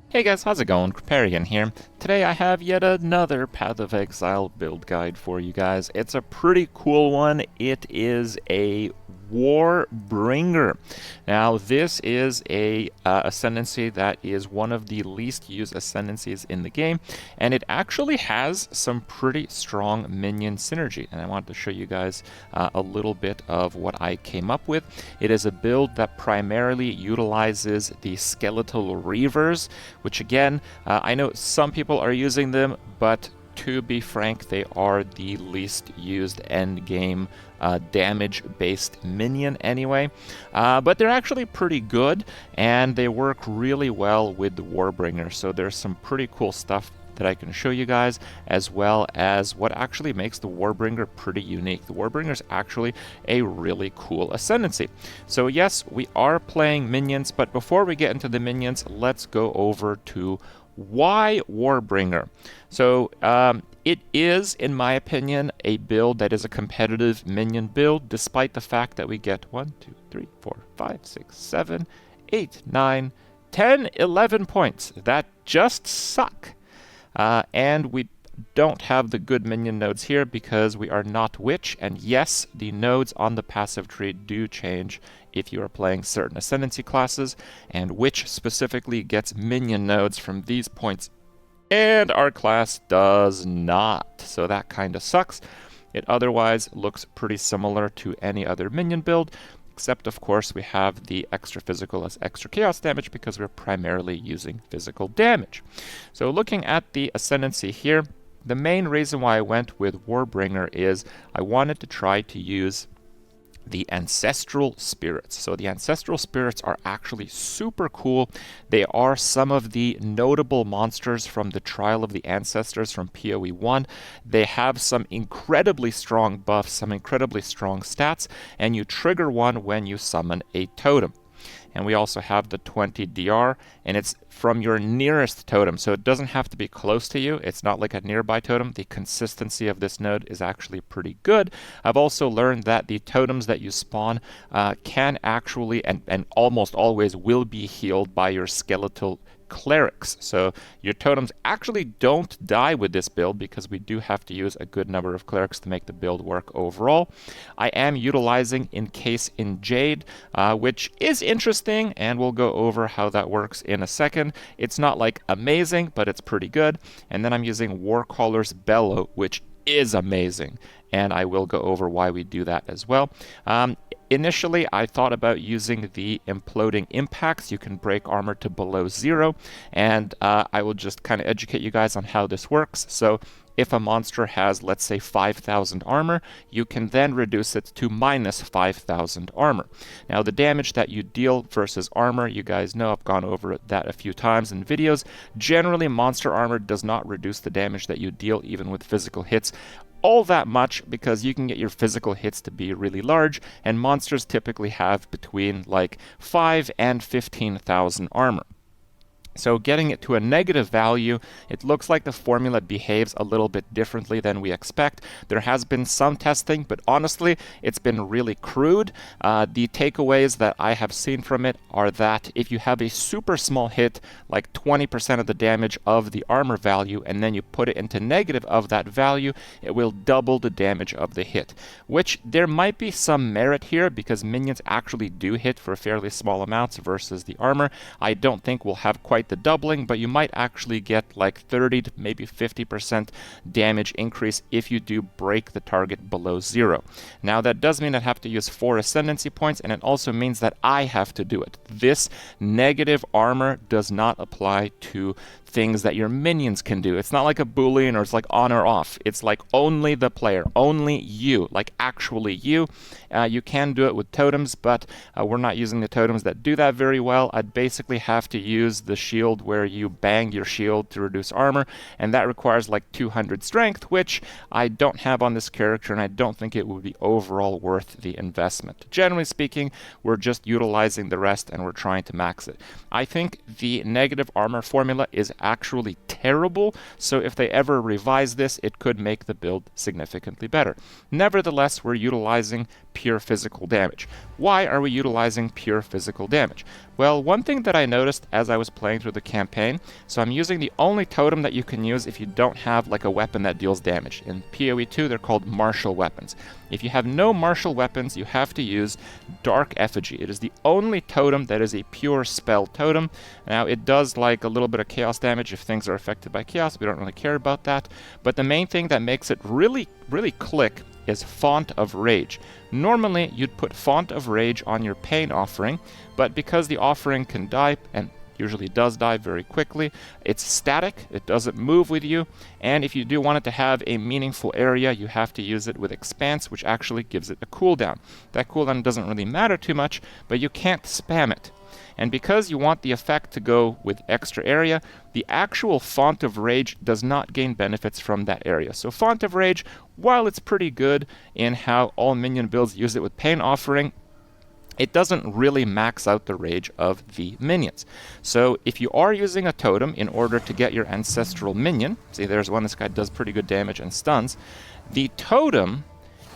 Hey guys, how's it going? Kripparrian here. Today I have yet another Path of Exile build guide for you guys. It's a pretty cool one. It is a Warbringer. Now this is a Ascendancy that is one of the least used Ascendancies in the game, and it actually has some pretty strong minion synergy, and I wanted to show you guys a little bit of what I came up with. It is a build that primarily utilizes the skeletal Reavers, which again, I know some people are using them, but to be frank, they are the least used endgame damage-based minion anyway. But they're actually pretty good, and they work really well with the Warbringer, so there's some pretty cool stuff that I can show you guys, as well as what actually makes the Warbringer pretty unique. The Warbringer is actually a really cool Ascendancy. So yes, we are playing minions, but before we get into the minions, let's go over to why Warbringer. So it is, in my opinion, a build that is a competitive minion build, despite the fact that we get 1, 2, 3, 4, 5, 6, 7, 8, 9, 10, 11 points that just suck. And we don't have the good minion nodes here because we are not Witch, and yes, the nodes on the passive tree do change if you are playing certain Ascendancy classes, and Witch specifically gets minion nodes from these points, and our class does not, so that kind of sucks. It otherwise looks pretty similar to any other minion build, except of course we have the extra physical as extra chaos damage because we're primarily using physical damage. So looking at the Ascendancy here, the main reason why I went with Warbringer is I wanted to try to use the ancestral spirits. So the ancestral spirits are actually super cool. They are some of the notable monsters from the Trial of the Ancestors from PoE 1. They have some incredibly strong buffs, some incredibly strong stats, and you trigger one when you summon a totem. And we also have the 20 DR, and it's from your nearest totem, so it doesn't have to be close to you. It's not like a nearby totem. The consistency of this node is actually pretty good. I've also learned that the totems that you spawn can actually, and almost always will be healed by your skeletal clerics. So your totems actually don't die with this build because we do have to use a good number of clerics to make the build work overall. I am utilizing Encase in Jade, which is interesting, and we'll go over how that works in a second. It's not like amazing, but it's pretty good. And then I'm using Warcaller's Bellow, which is amazing, and I will go over why we do that as well. Initially, I thought about using the Imploding Impacts. You can break armor to below 0, and I will just kind of educate you guys on how this works. So if a monster has, let's say, 5,000 armor, you can then reduce it to minus 5,000 armor. Now, the damage that you deal versus armor, you guys know I've gone over that a few times in videos. Generally, monster armor does not reduce the damage that you deal, even with physical hits, all that much, because you can get your physical hits to be really large, and monsters typically have between like 5 and 15,000 armor. So getting it to a negative value, it looks like the formula behaves a little bit differently than we expect. There has been some testing, but honestly, it's been really crude. The takeaways that I have seen from it are that if you have a super small hit, like 20% of the damage of the armor value, and then you put it into negative of that value, it will double the damage of the hit, which there might be some merit here because minions actually do hit for fairly small amounts versus the armor. I don't think we'll have quite the doubling, but you might actually get like 30 to maybe 50% damage increase if you do break the target below 0. Now that does mean I have to use 4 Ascendancy points, and it also means that I have to do it. This negative armor does not apply to things that your minions can do. It's not like a Boolean or it's like on or off. It's like only the player, only you, like actually you. You can do it with totems, but we're not using the totems that do that very well. I'd basically have to use the shield where you bang your shield to reduce armor, and that requires like 200 strength, which I don't have on this character, and I don't think it would be overall worth the investment. Generally speaking, we're just utilizing the rest and we're trying to max it. I think the negative armor formula is actually terrible, so if they ever revise this, it could make the build significantly better. Nevertheless, we're utilizing pure physical damage. Why are we utilizing pure physical damage? Well, one thing that I noticed as I was playing through the campaign, so I'm using the only totem that you can use if you don't have like a weapon that deals damage. In PoE 2, they're called martial weapons. If you have no martial weapons, you have to use Dark Effigy. It is the only totem that is a pure spell totem. Now, it does like a little bit of chaos damage if things are affected by chaos. We don't really care about that. But the main thing that makes it really click is Font of Rage. Normally, you'd put Font of Rage on your Pain offering, but because the offering can die, and usually does die very quickly, it's static, it doesn't move with you, and if you do want it to have a meaningful area, you have to use it with Expanse, which actually gives it a cooldown. That cooldown doesn't really matter too much, but you can't spam it. And because you want the effect to go with extra area, the actual Font of Rage does not gain benefits from that area. So Font of Rage, while it's pretty good in how all minion builds use it with Pain offering, it doesn't really max out the rage of the minions. So if you are using a totem in order to get your ancestral minion, see there's one, this guy does pretty good damage and stuns, the totem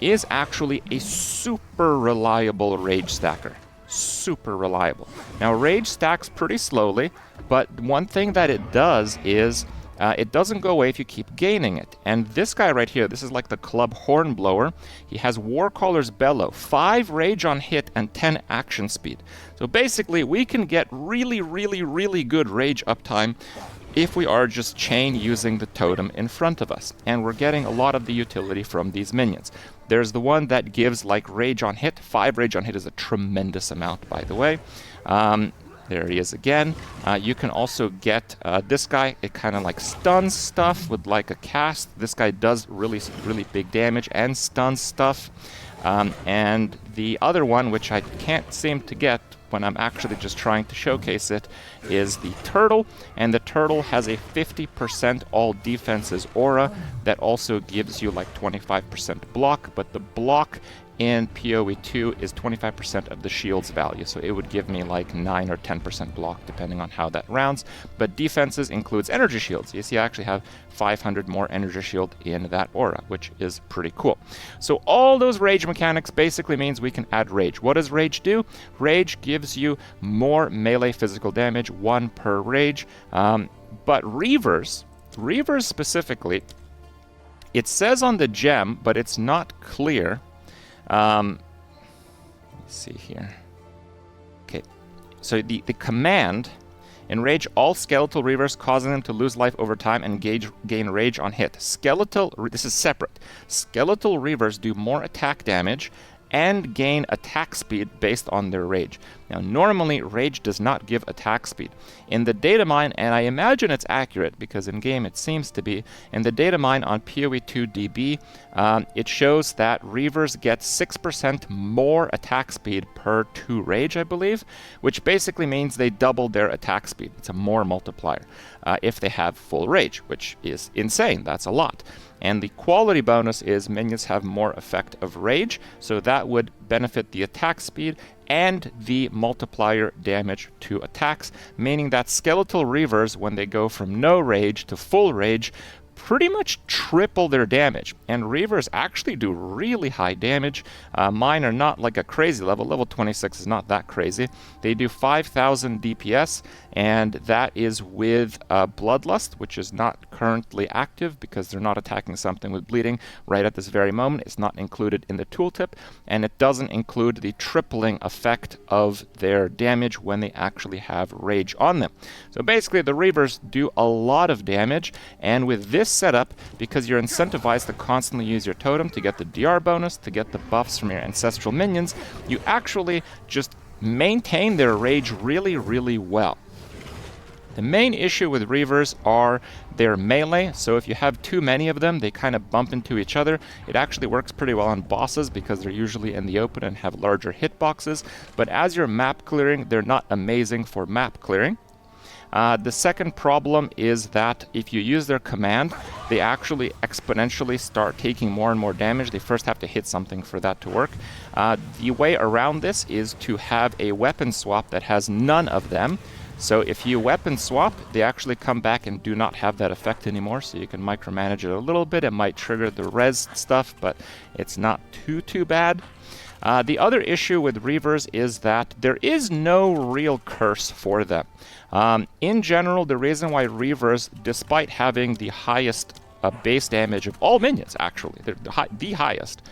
is actually a super reliable rage stacker. Super reliable. Now, rage stacks pretty slowly, but one thing that it does is it doesn't go away if you keep gaining it. And this guy right here, this is like the club hornblower. He has Warcaller's Bellow, 5 rage on hit and 10 action speed. So basically, we can get really good rage uptime if we are just chain using the totem in front of us. And we're getting a lot of the utility from these minions. There's the one that gives like rage on hit. 5 rage on hit is a tremendous amount, by the way. There he is again. You can also get this guy. It kind of like stuns stuff with like a cast. This guy does really big damage and stuns stuff. And the other one, which I can't seem to get when I'm actually just trying to showcase it, is the turtle. And the turtle has a 50% all defenses aura that also gives you like 25% block, but the block in PoE 2 is 25% of the shield's value, so it would give me like 9 or 10% block depending on how that rounds. But defenses includes energy shields. You see I actually have 500 more energy shield in that aura, which is pretty cool. So all those rage mechanics basically means we can add rage. What does rage do? Rage gives you more melee physical damage, 1 per rage. But Reavers specifically, it says on the gem, but it's not clear. Let's see here. Okay, so the command, enrage all skeletal reavers, causing them to lose life over time and gain rage on hit. This is separate. Skeletal reavers do more attack damage and gain attack speed based on their rage. Now, normally, rage does not give attack speed. In the data mine, and I imagine it's accurate because in-game it seems to be, in the data mine on PoE 2 DB, it shows that Reavers get 6% more attack speed per 2 rage, I believe, which basically means they double their attack speed. It's a more multiplier if they have full rage, which is insane. That's a lot. And the quality bonus is minions have more effect of rage, so that would benefit the attack speed and the multiplier damage to attacks, meaning that skeletal reavers, when they go from no rage to full rage, pretty much triple their damage. And Reavers actually do really high damage. Mine are not like a crazy level. Level 26 is not that crazy. They do 5,000 DPS, and that is with Bloodlust, which is not currently active because they're not attacking something with bleeding right at this very moment. It's not included in the tooltip, and it doesn't include the tripling effect of their damage when they actually have rage on them. So basically, the Reavers do a lot of damage, and with this setup, because you're incentivized to constantly use your totem to get the DR bonus, to get the buffs from your ancestral minions, you actually just maintain their rage really well. The main issue with Reavers are their melee, so if you have too many of them, they kind of bump into each other. It actually works pretty well on bosses because they're usually in the open and have larger hitboxes, but as you're map clearing, they're not amazing for map clearing. The second problem is that if you use their command, they actually exponentially start taking more and more damage. They first have to hit something for that to work. The way around this is to have a weapon swap that has none of them. So if you weapon swap, they actually come back and do not have that effect anymore, so you can micromanage it a little bit. It might trigger the res stuff, but it's not too bad. The other issue with Reavers is that there is no real curse for them. In general, the reason why Reavers, despite having the highest base damage of all minions, actually, they're the highest,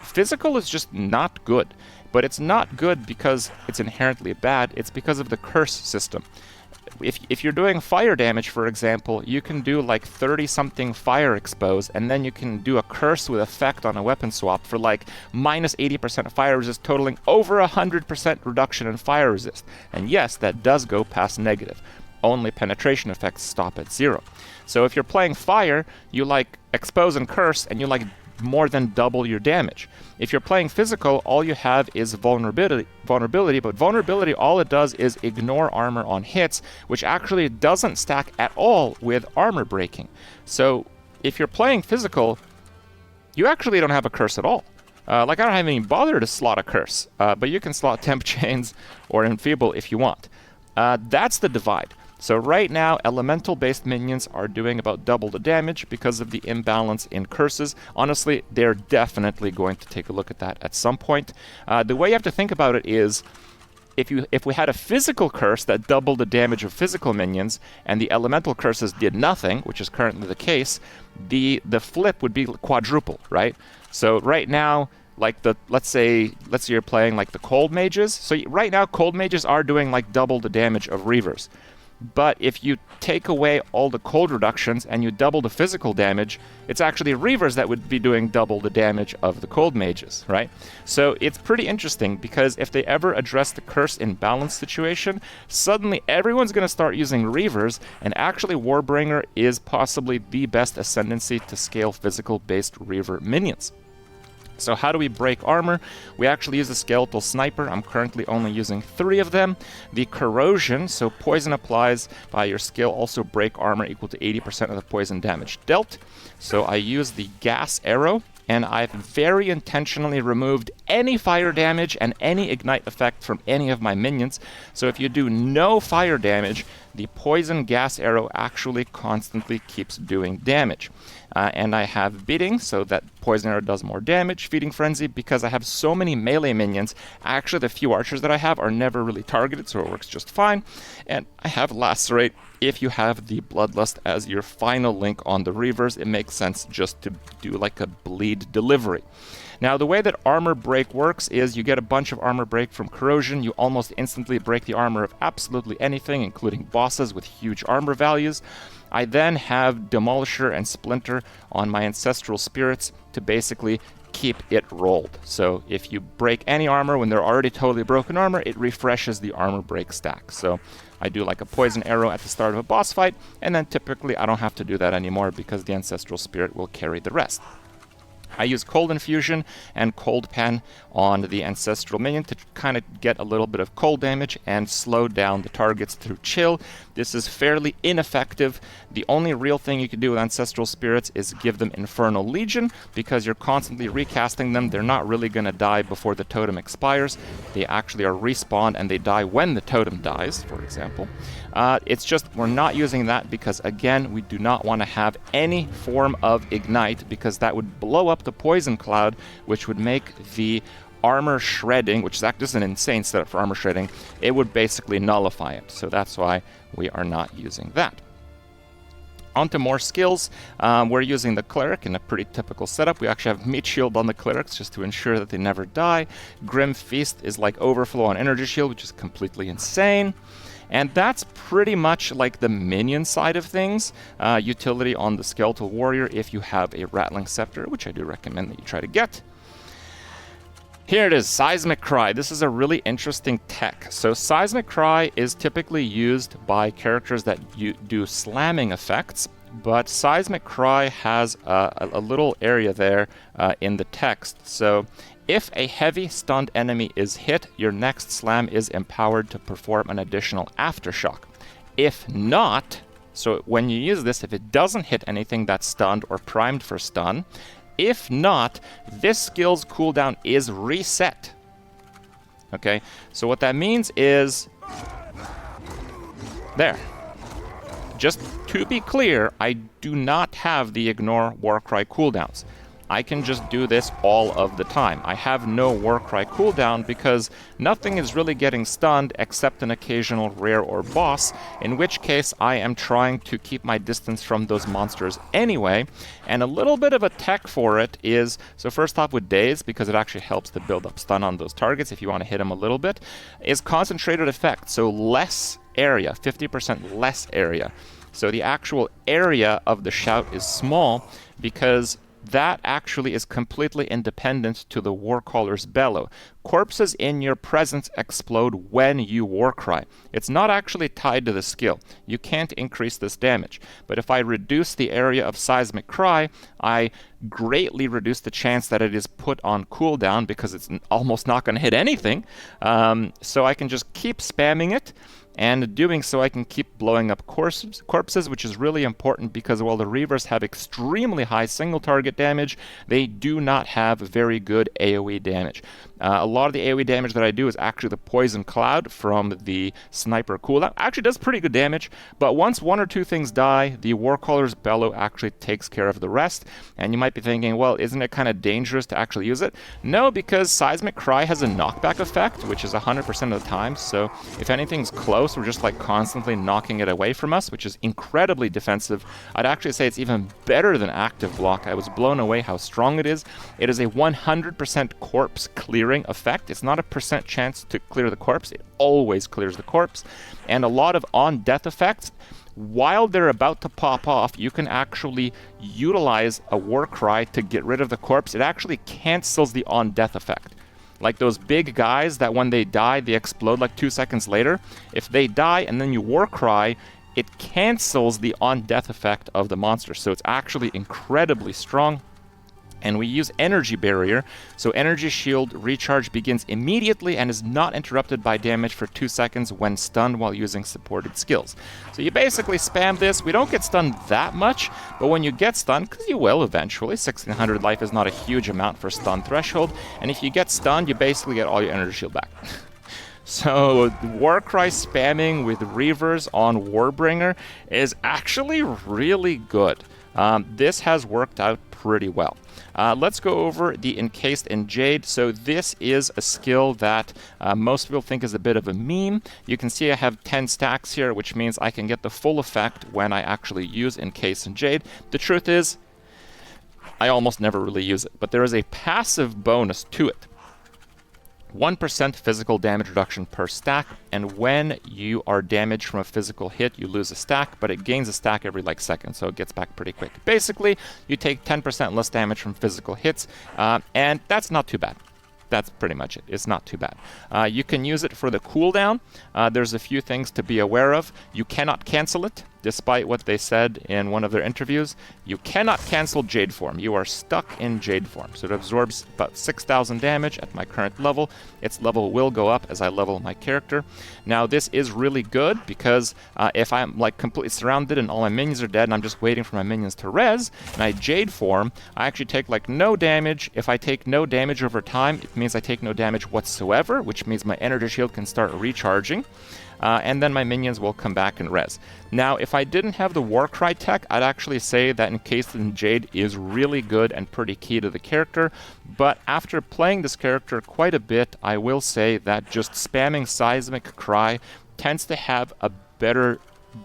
physical is just not good. But it's not good because it's inherently bad, it's because of the curse system. If you're doing fire damage, for example, you can do like 30-something fire expose, and then you can do a curse with effect on a weapon swap for like minus 80% fire resist, totaling over 100% reduction in fire resist. And yes, that does go past negative. Only penetration effects stop at 0. So if you're playing fire, you like expose and curse, and you like more than double your damage. If you're playing physical, all you have is vulnerability, but vulnerability, all it does is ignore armor on hits, which actually doesn't stack at all with armor breaking. So if you're playing physical, you actually don't have a curse at all. Like, I don't have any bother to slot a curse, but you can slot temp chains or enfeeble if you want. That's the divide. So right now, elemental-based minions are doing about double the damage because of the imbalance in curses. Honestly, they're definitely going to take a look at that at some point. The way you have to think about it is, if we had a physical curse that doubled the damage of physical minions, and the elemental curses did nothing, which is currently the case, the flip would be quadruple, right? So right now, like let's say you're playing like the cold mages. So right now, cold mages are doing like double the damage of Reavers. But if you take away all the cold reductions and you double the physical damage, it's actually Reavers that would be doing double the damage of the cold mages, right? So it's pretty interesting, because if they ever address the curse imbalance situation, suddenly everyone's going to start using Reavers, and actually Warbringer is possibly the best Ascendancy to scale physical-based Reaver minions. So how do we break armor? We actually use a skeletal sniper. I'm currently only using 3 of them. The corrosion, so poison applies by your skill, also break armor equal to 80% of the poison damage dealt. So I use the gas arrow, and I've very intentionally removed any fire damage and any ignite effect from any of my minions. So if you do no fire damage, the poison gas arrow actually constantly keeps doing damage. And I have bidding, so that poison arrow does more damage. Feeding frenzy, because I have so many melee minions, actually the few archers that I have are never really targeted, so it works just fine. And I have lacerate. If you have the bloodlust as your final link on the Reavers, it makes sense just to do like a bleed delivery. Now, the way that armor break works is you get a bunch of armor break from corrosion. You almost instantly break the armor of absolutely anything, including bosses with huge armor values. I then have Demolisher and Splinter on my ancestral spirits to basically keep it rolled. So if you break any armor when they're already totally broken armor, it refreshes the armor break stack. So I do like a poison arrow at the start of a boss fight, and then typically I don't have to do that anymore because the ancestral spirit will carry the rest. I use Cold Infusion and Cold Pen on the Ancestral minion to kind of get a little bit of cold damage and slow down the targets through Chill. This is fairly ineffective. The only real thing you can do with Ancestral Spirits is give them Infernal Legion, because you're constantly recasting them. They're not really going to die before the totem expires. They actually are respawned, and they die when the totem dies, for example. It's just we're not using that because, again, we do not want to have any form of Ignite, because that would blow up the Poison Cloud, which would make the armor shredding, which is just an insane setup for armor shredding, it would basically nullify it. So that's why we are not using that. Onto more skills. We're using the Cleric in a pretty typical setup. We actually have Meat Shield on the Clerics just to ensure that they never die. Grim Feast is like Overflow on Energy Shield, which is completely insane. And that's pretty much like the minion side of things. Utility on the Skeletal Warrior if you have a Rattling Scepter, which I do recommend that you try to get. Here it is, Seismic Cry. This is a really interesting tech. So Seismic Cry is typically used by characters that do slamming effects, but Seismic Cry has a little area there in the text. So if a heavy stunned enemy is hit, your next slam is empowered to perform an additional aftershock. If not, so when you use this, if it doesn't hit anything that's stunned or primed for stun, if not, this skill's cooldown is reset. Okay, so what that means is, there. Just to be clear, I do not have the Ignore Warcry cooldowns. I can just do this all of the time. I have no Warcry cooldown because nothing is really getting stunned except an occasional rare or boss, in which case I am trying to keep my distance from those monsters anyway. And a little bit of a tech for it is, so first off with Daze, because it actually helps to build up stun on those targets if you want to hit them a little bit, is concentrated effect, so less area, 50% less area. So the actual area of the shout is small because that actually is completely independent to the Warcaller's bellow. Corpses in your presence explode when you Warcry. It's not actually tied to the skill. You can't increase this damage. But if I reduce the area of Seismic Cry, I greatly reduce the chance that it is put on cooldown because it's almost not going to hit anything. So I can just keep spamming it. And doing so, I can keep blowing up corpses, which is really important because while the Reavers have extremely high single target damage, they do not have very good AoE damage. A lot of the AoE damage that I do is actually the Poison Cloud from the Sniper cooldown. Actually does pretty good damage, but once one or two things die, the Warcaller's Bellow actually takes care of the rest. And you might be thinking, well, isn't it kind of dangerous to actually use it? No, because Seismic Cry has a knockback effect, which is 100% of the time, so if anything's close, we're just like constantly knocking it away from us, which is incredibly defensive. I'd actually say it's even better than Active Block. I was blown away how strong it is. It is a 100% corpse clearing effect. It's not a percent chance to clear the corpse. It always clears the corpse. And a lot of on-death effects, while they're about to pop off, you can actually utilize a Warcry to get rid of the corpse. It actually cancels the on-death effect. Like those big guys that when they die, they explode like 2 seconds later. If they die and then you Warcry, it cancels the on-death effect of the monster. So it's actually incredibly strong. And we use Energy Barrier, so Energy Shield recharge begins immediately and is not interrupted by damage for 2 seconds when stunned while using supported skills. So you basically spam this. We don't get stunned that much, but when you get stunned, because you will eventually, 1600 life is not a huge amount for stun threshold, and if you get stunned, you basically get all your Energy Shield back. So Warcry spamming with Reavers on Warbringer is actually really good. This has worked out pretty well. Let's go over the Encased in Jade. So this is a skill that most people think is a bit of a meme. You can see I have 10 stacks here, which means I can get the full effect when I actually use Encased in Jade. The truth is, I almost never really use it, but there is a passive bonus to it. 1% physical damage reduction per stack, and when you are damaged from a physical hit, you lose a stack, but it gains a stack every like second, so it gets back pretty quick. Basically, you take 10% less damage from physical hits, and that's not too bad. That's pretty much it. It's not too bad. You can use it for the cooldown. There's a few things to be aware of. You cannot cancel it, despite what they said in one of their interviews. You cannot cancel Jade Form. You are stuck in Jade Form. So it absorbs about 6,000 damage at my current level. Its level will go up as I level my character. Now, this is really good because if I'm like completely surrounded and all my minions are dead and I'm just waiting for my minions to res, and I Jade Form, I actually take like no damage. If I take no damage over time, it means I take no damage whatsoever, which means my energy shield can start recharging. And then my minions will come back and res. Now, if I didn't have the Warcry tech, I'd actually say that Encased in Jade is really good and pretty key to the character, but after playing this character quite a bit, I will say that just spamming Seismic Cry tends to have a better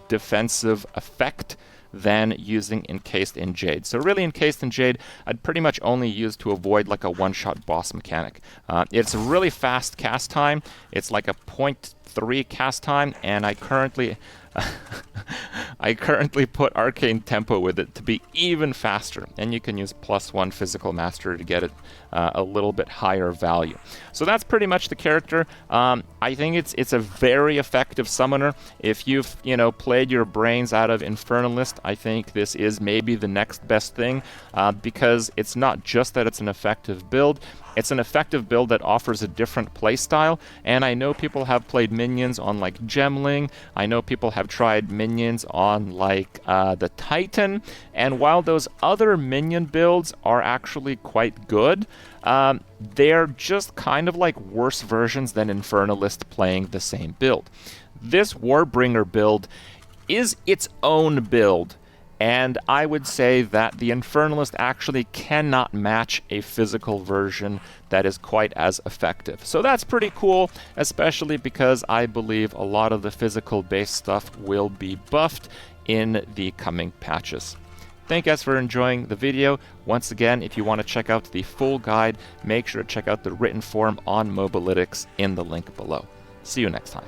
defensive effect than using Encased in Jade. So really, Encased in Jade, I'd pretty much only use to avoid like a one-shot boss mechanic. It's a really fast cast time. It's like a 0.3 cast time, and I currently put Arcane Tempo with it to be even faster, and you can use +1 Physical Master to get it a little bit higher value. So that's pretty much the character. I think it's a very effective summoner. If you've played your brains out of Infernalist, I think this is maybe the next best thing, because it's not just that it's an effective build. It's an effective build that offers a different playstyle, and I know people have played minions on like Gemling. I know people have tried minions on like the Titan, and while those other minion builds are actually quite good, they're just kind of like worse versions than Infernalist playing the same build. This Warbringer build is its own build, and I would say that the Infernalist actually cannot match a physical version that is quite as effective. So that's pretty cool, especially because I believe a lot of the physical-based stuff will be buffed in the coming patches. Thank you guys for enjoying the video. Once again, if you want to check out the full guide, make sure to check out the written form on Mobalytics in the link below. See you next time.